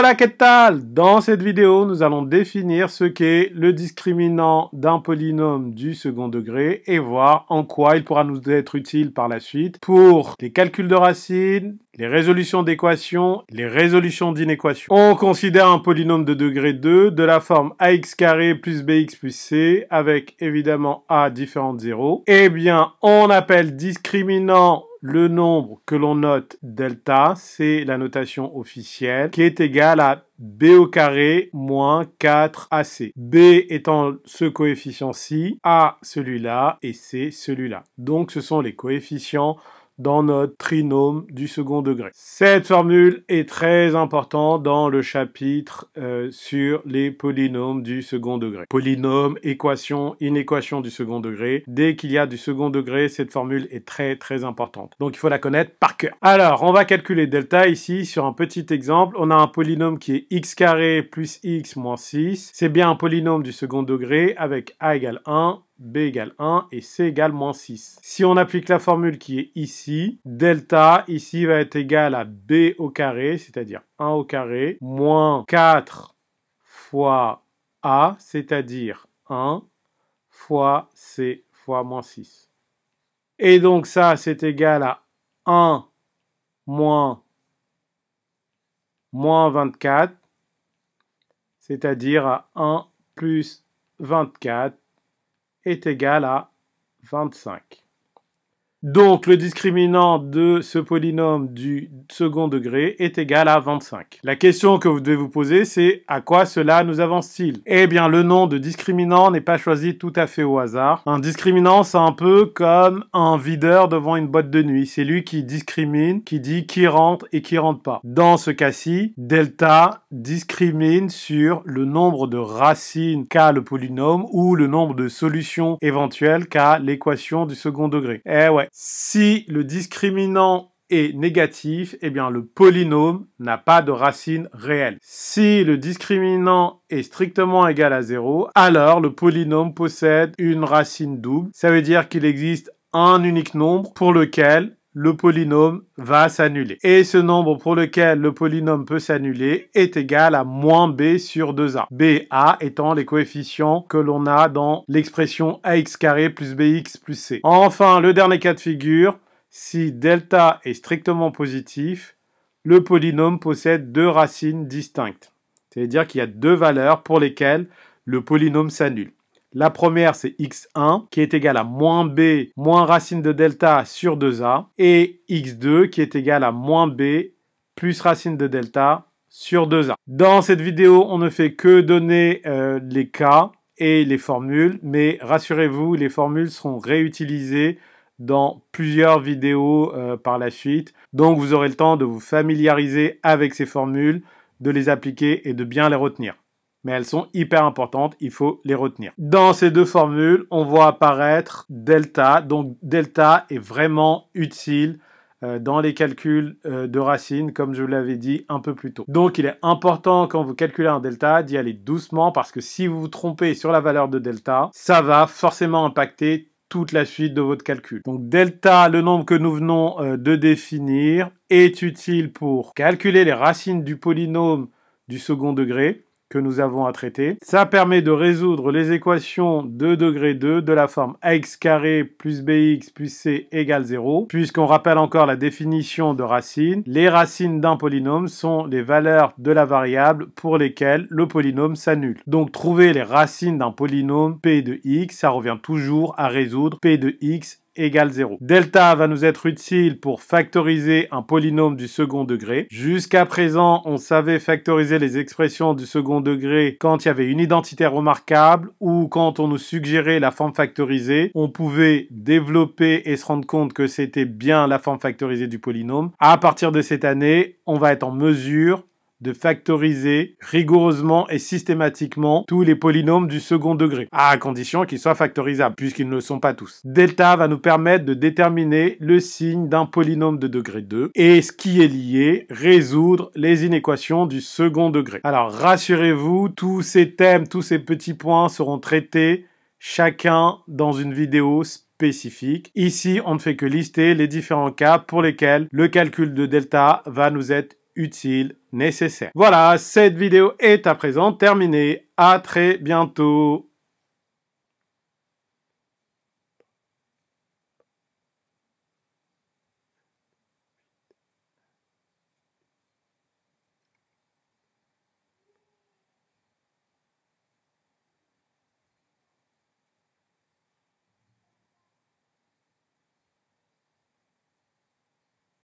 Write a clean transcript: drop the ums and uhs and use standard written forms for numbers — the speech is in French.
Hola, ¿qué tal? Dans cette vidéo, nous allons définir ce qu'est le discriminant d'un polynôme du second degré et voir en quoi il pourra nous être utile par la suite pour les calculs de racines, les résolutions d'équations, les résolutions d'inéquations. On considère un polynôme de degré 2 de la forme ax carré plus bx plus c avec évidemment a différent de 0. Eh bien, on appelle discriminant le nombre que l'on note delta, c'est la notation officielle, qui est égale à b au carré moins 4ac. B étant ce coefficient-ci, A celui-là et C celui-là. Donc ce sont les coefficients dans notre trinôme du second degré. Cette formule est très importante dans le chapitre sur les polynômes du second degré. Polynôme, équation, inéquation du second degré. Dès qu'il y a du second degré, cette formule est très importante. Donc il faut la connaître par cœur. Alors, on va calculer delta ici sur un petit exemple. On a un polynôme qui est x carré plus x moins 6. C'est bien un polynôme du second degré avec a égale 1, b égale 1 et c égale moins 6. Si on applique la formule qui est ici, delta ici va être égal à b au carré, c'est-à-dire 1 au carré, moins 4 fois a, c'est-à-dire 1, fois c fois moins 6. Et donc ça, c'est égal à 1 moins 24, c'est-à-dire à 1 plus 24, est égal à 25. Donc, le discriminant de ce polynôme du second degré est égal à 25. La question que vous devez vous poser, c'est à quoi cela nous avance-t-il? Eh bien, le nom de discriminant n'est pas choisi tout à fait au hasard. Un discriminant, c'est un peu comme un videur devant une boîte de nuit. C'est lui qui discrimine, qui dit qui rentre et qui rentre pas. Dans ce cas-ci, delta discrimine sur le nombre de racines qu'a le polynôme ou le nombre de solutions éventuelles qu'a l'équation du second degré. Eh ouais. Si le discriminant est négatif, eh bien le polynôme n'a pas de racine réelle. Si le discriminant est strictement égal à 0, alors le polynôme possède une racine double. Ça veut dire qu'il existe un unique nombre pour lequel le polynôme va s'annuler. Et ce nombre pour lequel le polynôme peut s'annuler est égal à moins b sur 2a. ba étant les coefficients que l'on a dans l'expression ax carré plus bx plus c. Enfin, le dernier cas de figure, si delta est strictement positif, le polynôme possède deux racines distinctes. C'est-à-dire qu'il y a deux valeurs pour lesquelles le polynôme s'annule. La première, c'est x1, qui est égal à moins b, moins racine de delta sur 2a, et x2, qui est égal à moins b, plus racine de delta sur 2a. Dans cette vidéo, on ne fait que donner les cas et les formules, mais rassurez-vous, les formules seront réutilisées dans plusieurs vidéos par la suite. Donc, vous aurez le temps de vous familiariser avec ces formules, de les appliquer et de bien les retenir. Mais elles sont hyper importantes, il faut les retenir. Dans ces deux formules, on voit apparaître delta. Donc delta est vraiment utile dans les calculs de racines, comme je vous l'avais dit un peu plus tôt. Donc il est important quand vous calculez un delta d'y aller doucement parce que si vous vous trompez sur la valeur de delta, ça va forcément impacter toute la suite de votre calcul. Donc delta, le nombre que nous venons de définir, est utile pour calculer les racines du polynôme du second degré que nous avons à traiter. Ça permet de résoudre les équations de degré 2 de la forme ax carré plus bx plus c égale 0. Puisqu'on rappelle encore la définition de racine, les racines d'un polynôme sont les valeurs de la variable pour lesquelles le polynôme s'annule. Donc trouver les racines d'un polynôme p de x, ça revient toujours à résoudre p de x égale 0. Delta va nous être utile pour factoriser un polynôme du second degré. Jusqu'à présent, on savait factoriser les expressions du second degré quand il y avait une identité remarquable ou quand on nous suggérait la forme factorisée. On pouvait développer et se rendre compte que c'était bien la forme factorisée du polynôme. À partir de cette année, on va être en mesure de factoriser rigoureusement et systématiquement tous les polynômes du second degré, à condition qu'ils soient factorisables, puisqu'ils ne le sont pas tous. Delta va nous permettre de déterminer le signe d'un polynôme de degré 2, et ce qui est lié, résoudre les inéquations du second degré. Alors rassurez-vous, tous ces thèmes, tous ces petits points seront traités chacun dans une vidéo spécifique. Ici, on ne fait que lister les différents cas pour lesquels le calcul de delta va nous être utile, nécessaire. Voilà, cette vidéo est à présent terminée. À très bientôt.